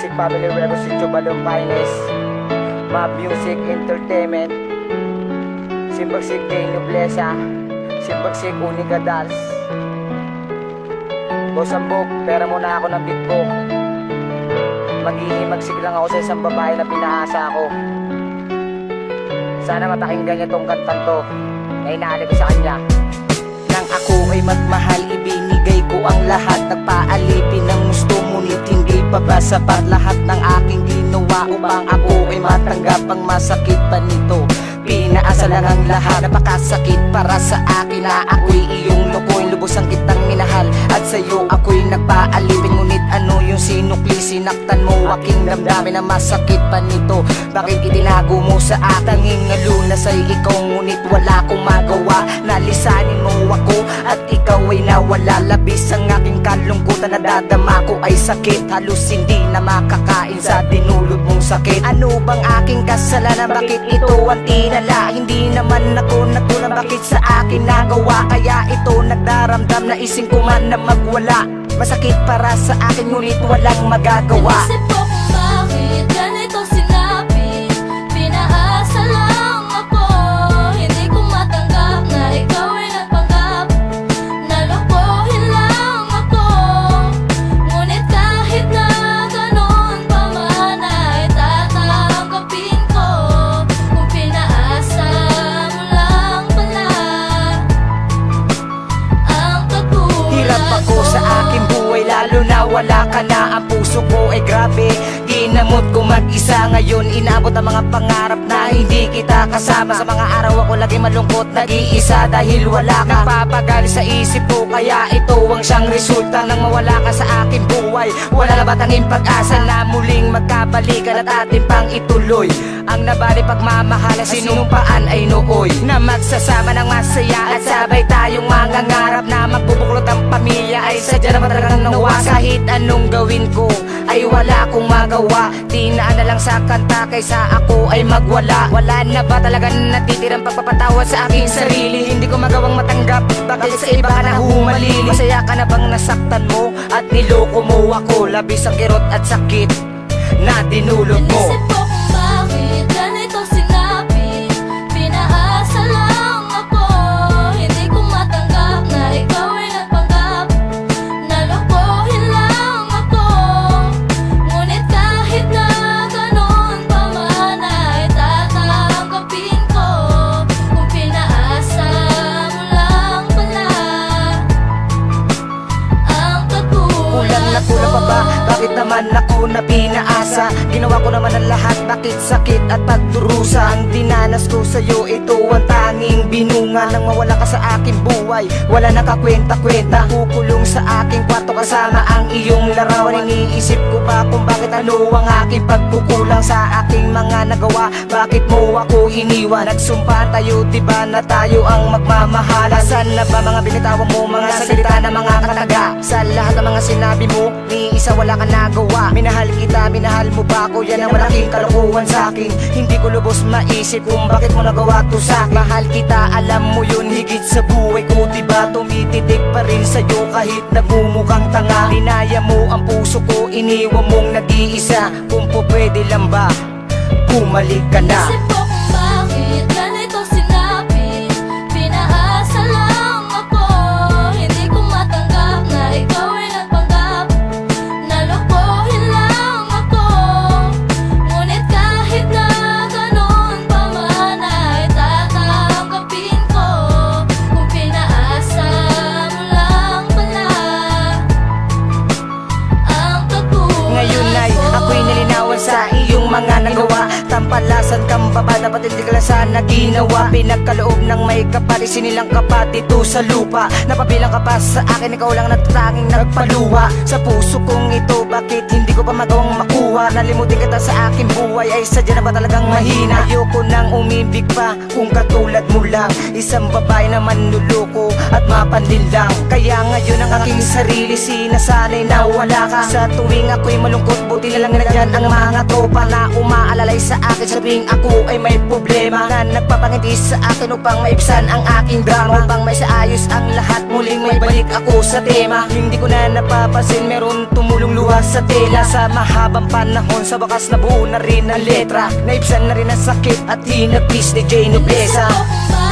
Simbagsic Family Records, Sitio Balong Finest, Map Music Entertainment, Simbagsic Kay Noblesa, Simbagsic Unica Dance. Boss Ambok, pera muna ako ng beat ko. Maghihimagsik lang ako sa isang babae na pinaasa ako. Sana matakinggan niya tong kantang to na inaali ko sa kanya. Nang ako ay magmahal, ibinigay ko ang lahat. Nagpaalipin ng gusto, ngunit hindi pa ba sapat lahat ng aking ginawa upang ako ay matanggap ang masakit pa nito. Pinaasa lang ang lahat, napakasakit para sa akin na ako'y iyong lukoy. Lubos ang kitang minahal at sa'yo ako'y nagpaalipin. Ngunit ano yung sinukli, sinaktan mo aking damdamin na masakit pa nito. Bakit itinago mo sa atanging lunas ay ikaw, ngunit wala akong magawa. Nalisanin mo ako at ikaw ay nawala. Labis ang aking kalungkutan, nadadama ko ay sakit. Halos hindi na makakain sa dinulot mong sakit. Ano bang aking kasalanan, bakit ito ang tinala? Hindi naman ako natulang, bakit sa akin nagawa? Kaya ito nagdaramdam na ising ko man na magwala. Masakit para sa akin ngunit walang magagawa. Inisip ko kung bakit ganito sinabi. Pinaasa lang ako, hindi ko matanggap na ikaw ay nagpanggap. Nalokohin lang ako, ngunit kahit na ganon pa man ay tatanggapin ko. Kung pinaasa mo lang pala ang katulad. Hirap ako sa aking buhay, lalo na wala ka na. Ang puso ko ay grabe, ginamot ko mag-isa. Ngayon inabot ang mga pangarap na hindi kita kasama. Sa mga araw ako lagi malungkot, nag-iisa dahil wala ka. Napapagal sa isip ko, kaya ito ang siyang resulta nang mawala ka sa aking buhay. Wala na ba tanging pag-asa na muling magkabalikan at atin pang ituloy ang nabali pagmamahala, sinumpaan ay nooy na magsasama ng masaya at sabay tayong mangangarap na magbubuklod ang pamilya ay sadya naman talagang nawa. Kahit anong gawin ko ay wala akong magawa. Dinaan na lang sa kanta kaysa ako ay magwala. Wala na ba talagang natitirang pagpapatawad sa aking sarili? Hindi ko magawang matanggap, bakit sa iba ka na humalili? Masaya ka na bang nasaktan mo at niloko mo ako? Labis ang kirot at sakit na dinulot mo. Inisip ko kung bakit ganito sinabi. Pinaasa lang ako, hindi ko matanggap na ikaw ay nagpanggap. Nalokohin lang ako, ngunit kahit na ganon pa man ay tatanggapin ko. Kung pinaasa mo lang pala ang katulad. Kulang na kulang pa ba? Bakit naman ako na pinaasa? Ginawa ko naman ang lahat, bakit sakit at pagdurusa? Ang dinanas ko sa'yo, ito ang tanging binunga. Nang mawala ka sa aking buhay, wala na kakwenta-kwenta. Kukulong sa aking kwarto kasama ang iyong larawan. Iniisip ko ba kung bakit ano ang aking pagkukulang sa aking mga nagawa? Bakit mo ako iniwan? Nagsumpa tayo, diba na tayo ang magmamahala? Saan na ba mga binitawan mo, mga salita na mga kataga? Sa lahat ng mga sinabi mo, ni isa wala ka nagawa. Minahal kita, minahal mo ba ako? Yan ang malaking kalokohan sa akin. Hindi ko lubos maisip kung bakit mo nagawa to sa akin. Mahal kita, alam mo yun, higit sa buhay ko. Diba tumititik pa rin sa'yo kahit nagmumukhang tanga. Dinaya mo ang puso ko, iniwan mong nag-iisa. Kung po pwede lang ba, bumalik ka na. Inisip ko kung bakit ganito sinabi. Pinaasa lang ako, hindi ko matanggap na ikaw ay nagpanggap. Nalokohin lang ako, ngunit kahit na ganon pa man ay tatanggapin ko. Kung pinaasa mo lang pala ang katulad. Ngayon ay ako'y nalinawan sa iyong mga nagawa. Tampalasan kang baba, dapat hindi ka lang sana ginawa. Pinagkaloob ng may kapal, isinilang ka pa dito sa lupa. Napabilang ka pa sa akin, ikaw lang natatanging nagpaluwa. Sa puso kong ito, bakit hindi ko pa magawang makuha? Nalimutin kita sa aking buhay, ay sadya na ba talagang mahina? Ayoko nang umibig pa kung katulad mo lang. Isang babae na manluloko at mapandil lang. Kaya ngayon ang aking sarili sinasanay na wala ka. Sa tuwing ako'y malungkot, buti na lang nandyan ang mga tropa na umaalalay sa akin. Sabing ako ay may problema. problema na nagpapangiti sa akin upang maibsan ang aking drama. Upang may saayos ang lahat, muling may balik ako sa tema. Hindi ko na napapansin, meron tumulong luha sa tela. Sa mahabang panahon, sa wakas nabuo na rin ang letra. Naibsan na rin ang sakit at hinagpis ni Jay Nobleza. Gusto ko kung